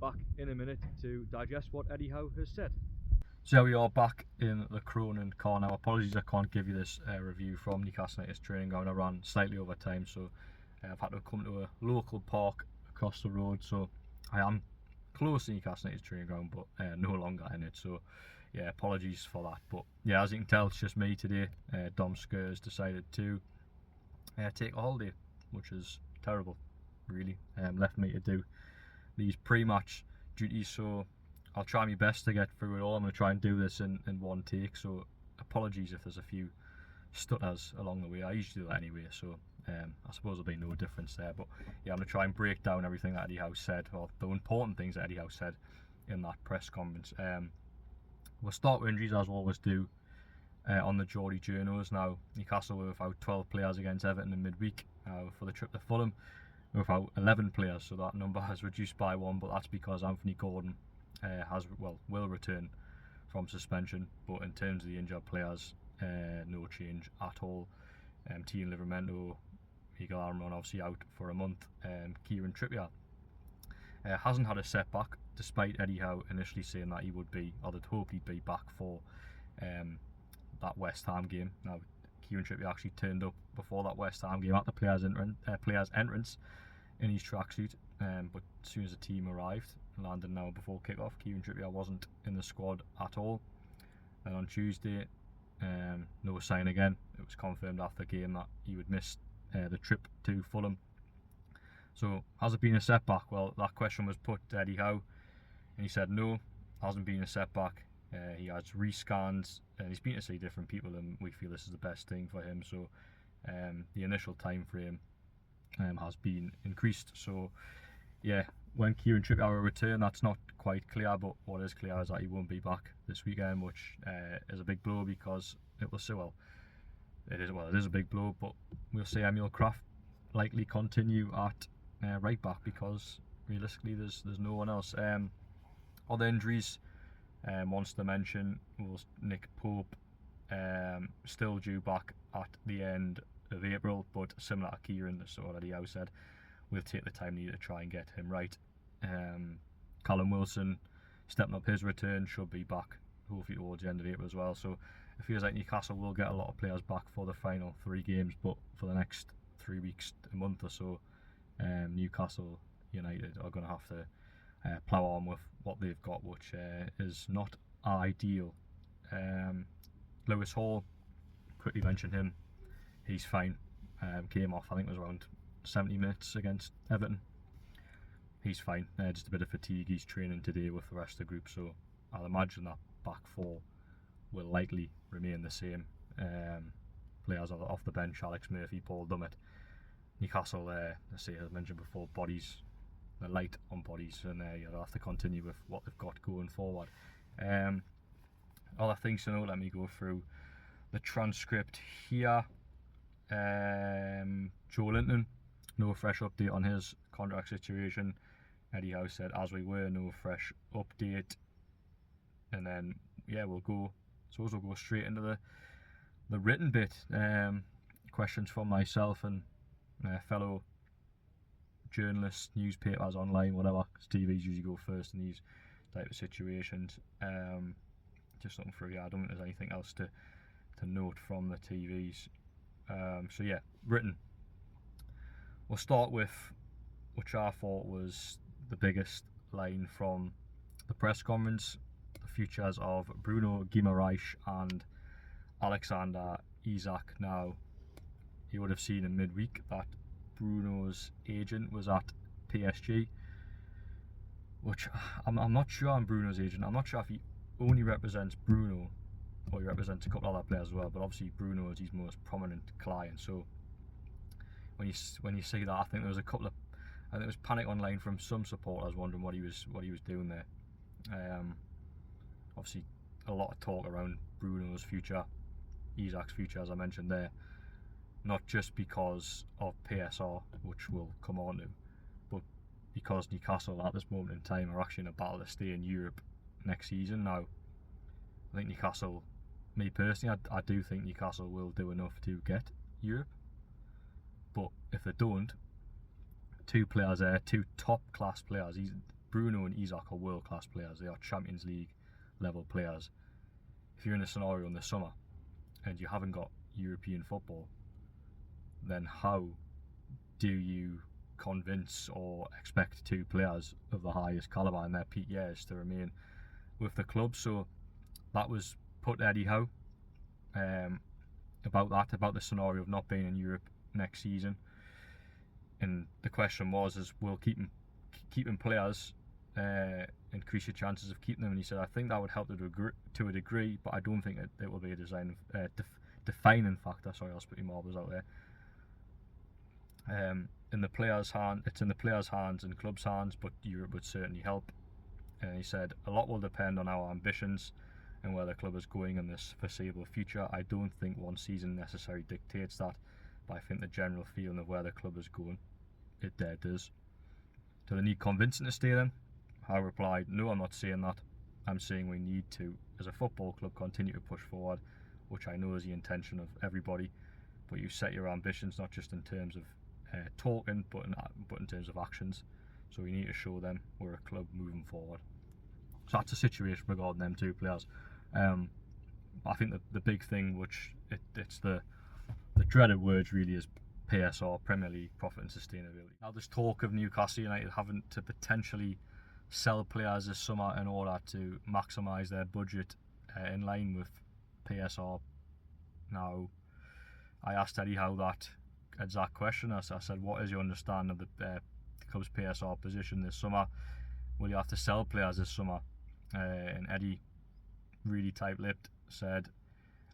back in a minute to digest what Eddie Howe has said. So we are back in the Cronin car now. Apologies I can't give you this review from Newcastle United's training ground. I ran slightly over time, so I've had to come to a local park across the road. So I am close to Newcastle United's training ground, but no longer in it. So yeah, apologies for that. But yeah, as you can tell, it's just me today. Dom Skurs decided to take a holiday, which is terrible, really. Left me to do these pre-match duties, so I'll try my best to get through it all. I'm going to try and do this in one take, so apologies if there's a few stutters along the way. I usually do that anyway, so I suppose there'll be no difference there. But yeah, I'm going to try and break down everything that Eddie Howe said, or the important things that Eddie Howe said in that press conference. We'll start with injuries, as we always do, on the Geordie journos. Now, Newcastle were without 12 players against Everton in midweek for the trip to Fulham. Without 11 players, so that number has reduced by one, but that's because Anthony Gordon will return from suspension. But in terms of the injured players, no change at all. Tien Livramento, Miguel Almiron obviously out for a month. Kieran Trippier hasn't had a setback, despite Eddie Howe initially saying that he would be, or they'd hope he'd be back for that West Ham game. Now, Kieran Trippier actually turned up before that West Ham game at the players' entrance in his tracksuit, but as soon as the team arrived, landed an hour before kick-off, Kieran Trippier wasn't in the squad at all. And on Tuesday, no sign again. It was confirmed after the game that he would miss the trip to Fulham. So, has it been a setback? Well, that question was put to Eddie Howe, and he said no, hasn't been a setback. He has rescans, and he's been to see different people, and we feel this is the best thing for him. So the initial time frame has been increased. So yeah, when Kieran Trippier will return, that's not quite clear, but what is clear is that he won't be back this weekend, which is a big blow, because it will it is a big blow, but we'll see Emil Kraft likely continue at right back, because realistically there's no one else. Other injuries wants to mention was Nick Pope, still due back at the end of April, but similar to Kieran, so already I said, we'll take the time needed to try and get him right. Callum Wilson stepping up his return, should be back hopefully towards the end of April as well. So it feels like Newcastle will get a lot of players back for the final 3 games, but for the next 3 weeks, a month or so, Newcastle United are going to have to plough on with what they've got, which is not ideal. Lewis Hall, quickly mention him, he's fine. Came off, I think it was around 70 minutes against Everton. He's fine, just a bit of fatigue. He's training today with the rest of the group, so I'll imagine that back 4 will likely remain the same. Players off the bench: Alex Murphy, Paul Dummett. Newcastle, as I mentioned before, bodies, they're light on bodies, and they'll have to continue with what they've got going forward. Other things to know, let me go through the transcript here. Joe Linton, no fresh update on his contract situation. Eddie Howe said, as we were, no fresh update. And then yeah, we'll go straight into the written bit. Questions from myself and fellow journalists, newspapers, online, whatever, because TVs usually go first in these type of situations. Just looking through, I don't think there's anything else to note from the TVs. So yeah, written. We'll start with which I thought was the biggest line from the press conference: the futures of Bruno, Guimaraes and Alexander Isak. Now, you would have seen in midweek that Bruno's agent was at PSG, which I'm not sure on Bruno's agent. I'm not sure if he only represents Bruno or he represents a couple other players as well, but obviously Bruno is his most prominent client. So when you see that, I think there was there was panic online from some supporters wondering what he was doing there. Obviously a lot of talk around Bruno's future, Isak's future, as I mentioned there, not just because of PSR, which we'll come on to, but because Newcastle at this moment in time are actually in a battle to stay in Europe next season. Now, I think Newcastle, me personally, I do think Newcastle will do enough to get Europe, but if they don't, 2 players there, 2 top class players, Bruno and Isak are world-class players. They are Champions League level players. If you're in a scenario in the summer and you haven't got European football, then how do you convince or expect two players of the highest calibre in their peak years to remain with the club? So that was put to Eddie Howe about the scenario of not being in Europe next season, and the question was, will keeping players increase your chances of keeping them? And he said, I think that would help to a degree, but I don't think it will be a defining factor. Sorry, I'll spit your marbles out there. It's in the players' hands and clubs' hands, but Europe would certainly help. And he said, a lot will depend on our ambitions and where the club is going in this foreseeable future. I don't think one season necessarily dictates that, but I think the general feeling of where the club is going, it does. Do they need convincing to stay then? I replied, no, I'm not saying that. I'm saying we need to, as a football club, continue to push forward, which I know is the intention of everybody, but you set your ambitions not just in terms of talking, but in terms of actions. So we need to show them we're a club moving forward. So that's the situation regarding them two players. I think the big thing, which it's the dreaded words really, is PSR, Premier League Profit and Sustainability. Now there's talk of Newcastle United having to potentially sell players this summer in order to maximise their budget in line with PSR. Now I asked Eddie Howe that exact question. I said, what is your understanding of the club's PSR position this summer? Will you have to sell players this summer? And Eddie, really tight-lipped, said,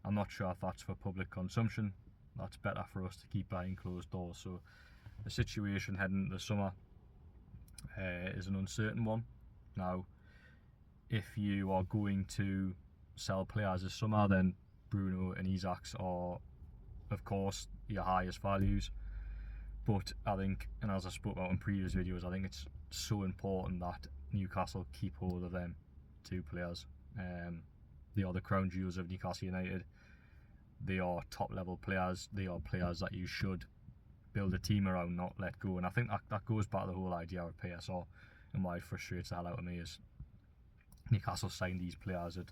I'm not sure if that's for public consumption. That's better for us to keep behind closed doors. So the situation heading into the summer is an uncertain one. Now, if you are going to sell players this summer, then Bruno and Isak are, of course, your highest values. But I think, and as I spoke about in previous videos, I think it's so important that Newcastle keep hold of them two players. They are the crown jewels of Newcastle United. They are top level players. They are players that you should build a team around, not let go. And I think that goes back to the whole idea of PSR, and why it frustrates the hell out of me is Newcastle signed these players at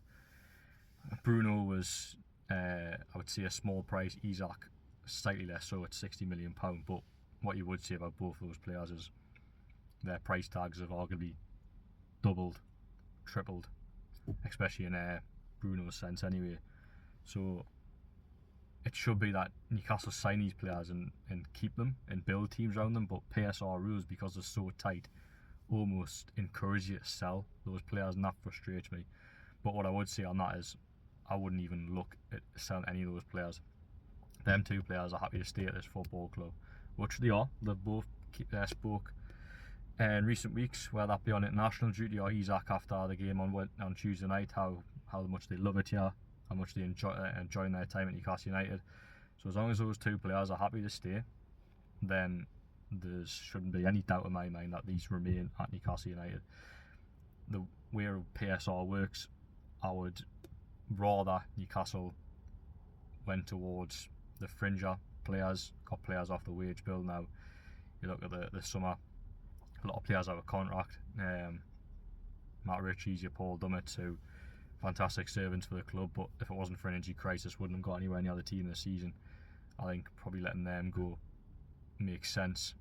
Bruno was I would say a small price, Isak slightly less so at £60 million, but what you would say about both those players is their price tags have arguably doubled, tripled, especially in Bruno's sense anyway. So it should be that Newcastle sign these players and keep them and build teams around them, but PSR rules, because they're so tight, almost encourage you to sell those players, and that frustrates me. But what I would say on that is I wouldn't even look at selling any of those players. Them two players are happy to stay at this football club, which they are. They've both spoke in recent weeks, whether that be on international duty or Isak after the game on Tuesday night, how much they love it here, how much they enjoying their time at Newcastle United. So as long as those two players are happy to stay, then there shouldn't be any doubt in my mind that these remain at Newcastle United. The way PSR works, I would rather Newcastle went towards the fringer players, got players off the wage bill. Now you look at the summer, a lot of players out of contract. Matt Ritchie's, your Paul Dummett, who fantastic servants for the club, but if it wasn't for an injury crisis, wouldn't have got anywhere near the team this season. I think probably letting them go makes sense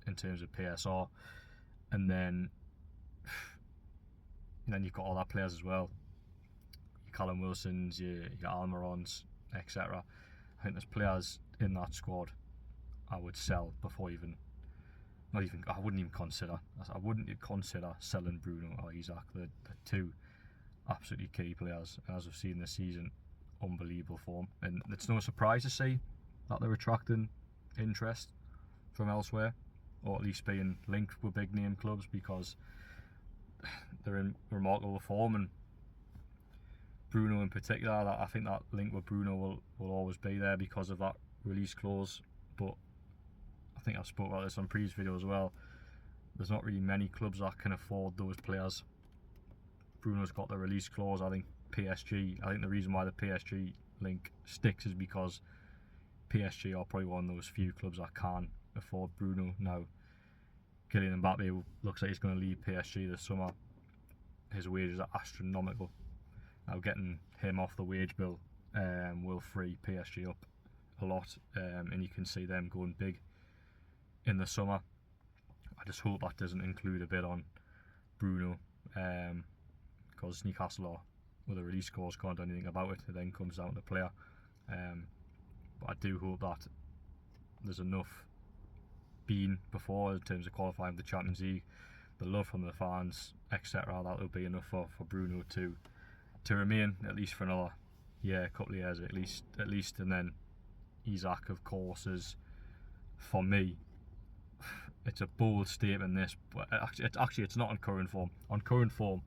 in terms of PSR. And then you've got all that players as well. Your Callum Wilsons, your Almirons, etc. I think there's players in that squad I would sell before I wouldn't even consider selling Bruno or Isak. The two absolutely key players, and as we've seen this season, unbelievable form. And it's no surprise to see that they're attracting interest from elsewhere, or at least being linked with big name clubs, because they're in remarkable form. And Bruno in particular, I think that link with Bruno will always be there because of that release clause. But I think I've spoke about this on previous videos as well. There's not really many clubs that can afford those players. Bruno's got the release clause. I think the reason why the PSG link sticks is because PSG are probably one of those few clubs that can afford Bruno. Now, Kylian Mbappe looks like he's going to leave PSG this summer. His wages are astronomical. Now getting him off the wage bill will free PSG up a lot, and you can see them going big in the summer. I just hope that doesn't include a bit on Bruno, because Newcastle are, with the release clause, can't do anything about it. It then comes down to the player. But I do hope that there's enough been before in terms of qualifying for the Champions League, the love from the fans, etc. That will be enough for Bruno to remain at least for another year, couple of years at least, and then Isak, of course, is, for me, it's a bold statement this, but it's not on current form. On current form,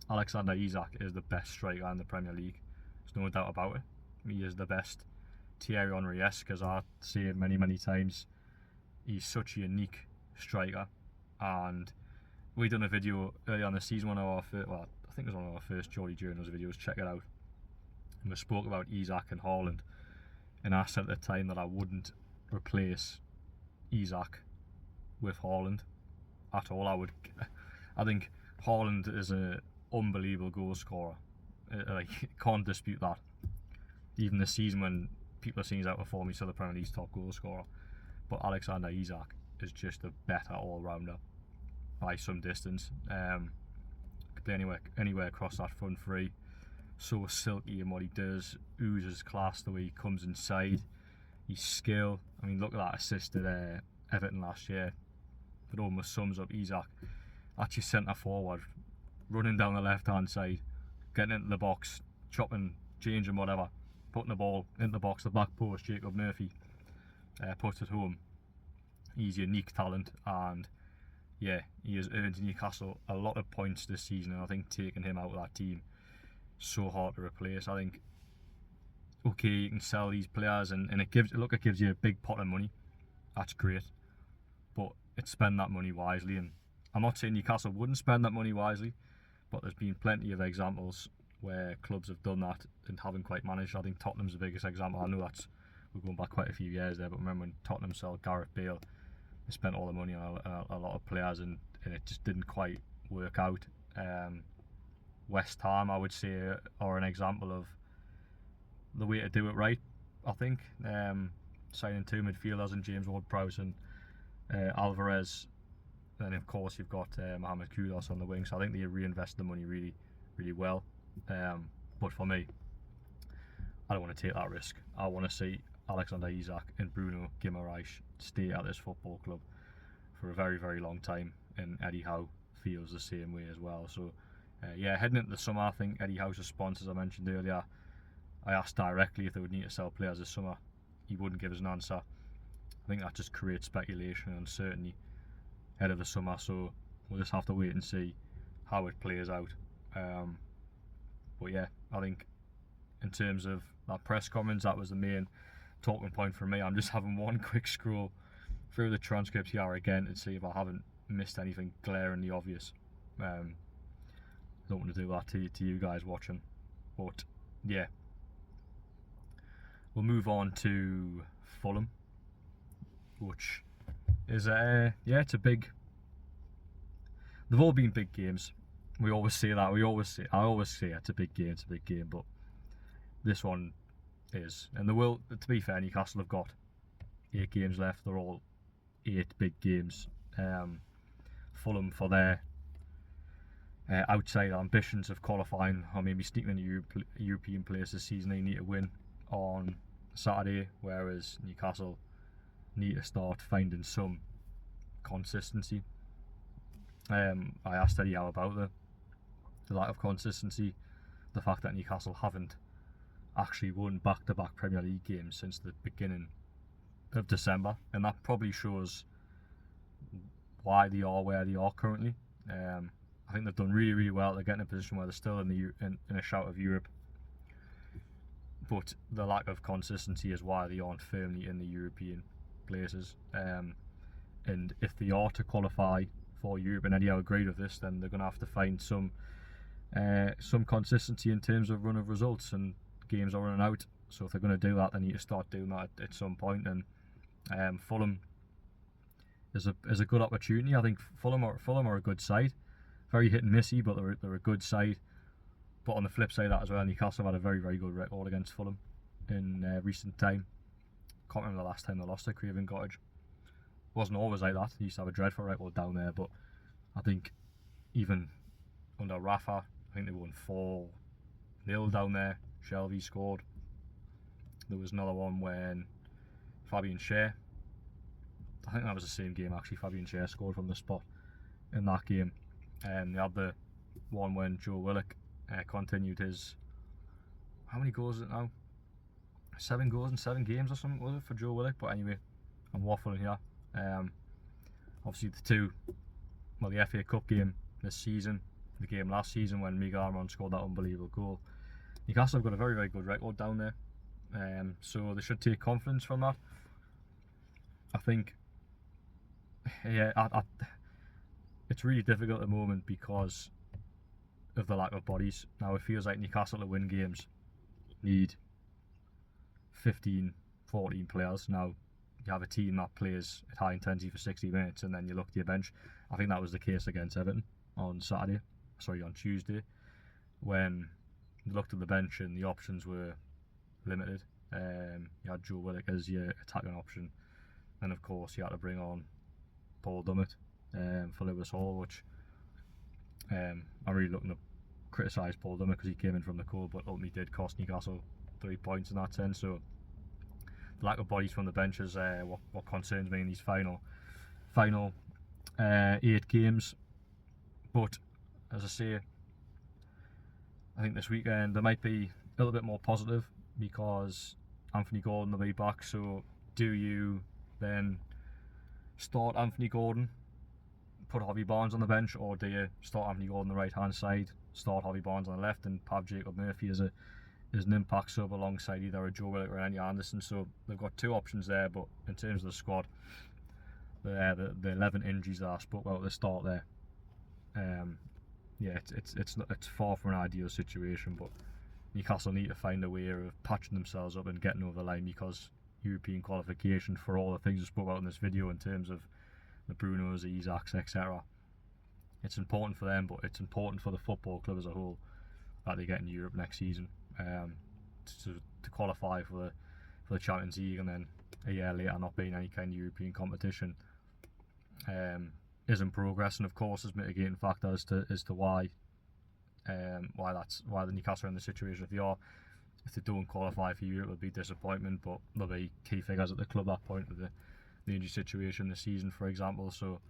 Alexander Isak is the best striker in the Premier League. There's no doubt about it. He is the best. Thierry Henry-esque, as I say many times. He's such a unique striker, and we done a video early on the season, I think it was one of our first Geordie Journals videos, check it out, and we spoke about Isak and Haaland, and I said at the time that I wouldn't replace Isak with Haaland at all. I think Haaland is an unbelievable goal scorer. Can't dispute that. Even this season, when people are saying he's outperforming, he's still the Premier League's top goal scorer. But Alexander Isak is just a better all-rounder by some distance. Could play anywhere across that front three. So silky in what he does, oozes class the way he comes inside. His skill. I mean, look at that assist at Everton last year. It almost sums up Isak. Actually centre forward, running down the left-hand side, getting into the box, chopping, changing, whatever, putting the ball into the box, the back post. Jacob Murphy puts it home. He's a unique talent, and yeah, he has earned Newcastle a lot of points this season, and I think taking him out of that team so hard to replace. I think, okay, you can sell these players, and it gives you a big pot of money. That's great, but it's spend that money wisely. And I'm not saying Newcastle wouldn't spend that money wisely, but there's been plenty of examples where clubs have done that and haven't quite managed. I think Tottenham's the biggest example. I know we're going back quite a few years there, but remember when Tottenham sold Gareth Bale, they spent all the money on a lot of players, and it just didn't quite work out. West Ham, I would say, are an example of the way to do it right, I think. Signing two midfielders in James Ward-Prowse and Alvarez. Then, of course, you've got Mohamed Kudus on the wing, so I think they reinvested the money really, really well. But for me, I don't want to take that risk. I want to see Alexander Isak and Bruno Guimaraes stay at this football club for a very, very long time, and Eddie Howe feels the same way as well. So yeah, heading into the summer, I think Eddie Howe's response, as I mentioned earlier, I asked directly if they would need to sell players this summer. He wouldn't give us an answer. I think that just creates speculation and uncertainty ahead of the summer, so we'll just have to wait and see how it plays out. But yeah, I think in terms of that press conference, that was the main talking point for me. I'm just having one quick scroll through the transcripts here again to see if I haven't missed anything glaringly obvious. Don't want to do that to you guys watching, but yeah, we'll move on to Fulham, which is it's a big. They've all been big games. We always say that. I always say it's a big game, but this one is. And to be fair, Newcastle have got 8 games left. They're all 8 big games. Fulham, for their outside ambitions of qualifying or maybe sneaking into European place this season, they need to win on Saturday, whereas Newcastle need to start finding some consistency. I asked Eddie Howe about the lack of consistency, the fact that Newcastle haven't actually won back-to-back Premier League games since the beginning of December, and that probably shows why they are where they are currently. I think they've done really, really well to get in a position where they're still in a shout of Europe, but the lack of consistency is why they aren't firmly in the European places. And if they are to qualify for Europe, and Eddie Howe agreed with this, then they're going to have to find some consistency in terms of run of results, and games are running out. So if they're going to do that, they need to start doing that at some point. And Fulham, is a good opportunity. I think Fulham are a good side, very hit and missy, but they're a good side. But on the flip side of that as well, Newcastle have had a very good record against Fulham in recent time. Can't remember the last time they lost at Craven Cottage. Wasn't always like that. They used to have a dreadful record down there, but I think even under Rafa, I think they won 4-0 down there. Shelby scored. There was another one when Fabian Schär, I think that was the same game actually, Fabian Schär scored from the spot in that game. And they had the one when Joe Willock continued his, how many goals is it now? 7 goals in 7 games or something was it for Joe Willock? But anyway, I'm waffling here. Obviously the FA Cup game this season, the game last season when Miguel Almiron scored that unbelievable goal. Newcastle have got a very good record down there, so they should take confidence from that. I think, yeah, it's really difficult at the moment because of the lack of bodies. Now it feels like Newcastle to win games need 15, 14 players. Now you have a team that plays at high intensity for 60 minutes and then you look to your bench. I think that was the case against Everton on Tuesday, when you looked at the bench and the options were limited. You had Joe Willock as your attacking option, and of course you had to bring on Paul Dummett for Lewis Hall, which I'm really looking to criticise Paul Dummett because he came in from the cold, but ultimately did cost Newcastle 3 points in that sense. So the lack of bodies from the bench is what concerns me in these final 8 games. But as I say, I think this weekend there might be a little bit more positive because Anthony Gordon will be back. So do you then start Anthony Gordon, put Harvey Barnes on the bench, or do you start Anthony Gordon on the right hand side, start Harvey Barnes on the left, and have Jacob Murphy as an impact sub alongside either a Joe Willock or Andy Anderson? So they've got 2 options there, but in terms of the squad, the 11 injuries that I spoke about at the start there, yeah, it's far from an ideal situation, but Newcastle need to find a way of patching themselves up and getting over the line, because European qualification, for all the things I spoke about in this video in terms of the Brunos, the Isaks, etc., it's important for them, but it's important for the football club as a whole that they get in Europe next season to qualify for the Champions League, and then a year later not being any kind of European competition isn't progress, and of course is mitigating factor as to why the Newcastle are in the situation if they don't qualify for Europe. It'll be disappointment, but there'll be key figures at the club at that point of the injury situation this season, for example. So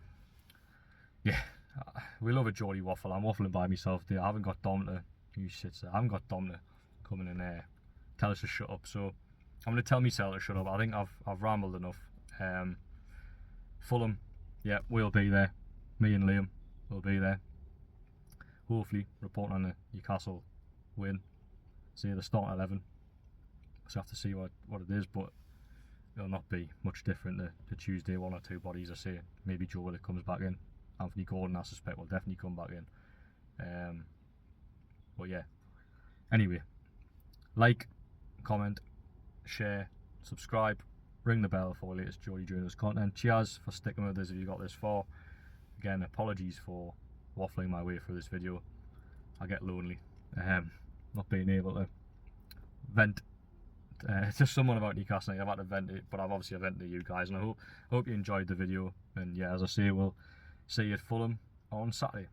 yeah, we love a Geordie waffle. I'm waffling by myself there. I haven't got Dom to coming in there tell us to shut up, so I'm going to tell myself to shut up. I think I've rambled enough. Fulham, yeah, we'll be there. Me and Liam will be there. Hopefully reporting on the Newcastle win. Say the start 11. So have to see what it is, but it'll not be much different to Tuesday. 1 or 2 bodies, I say. Maybe Joe Willock comes back in. Anthony Gordon, I suspect, will definitely come back in. But yeah. Anyway, like, comment, share, subscribe, ring the bell for the latest Geordie Journals content. Cheers for sticking with us if you got this far. Again, apologies for waffling my way through this video. I get lonely, not being able to vent to someone about Newcastle. I've had to vent it, but I've obviously vented to you guys, and I hope you enjoyed the video. And yeah, as I say, we'll see you at Fulham on Saturday.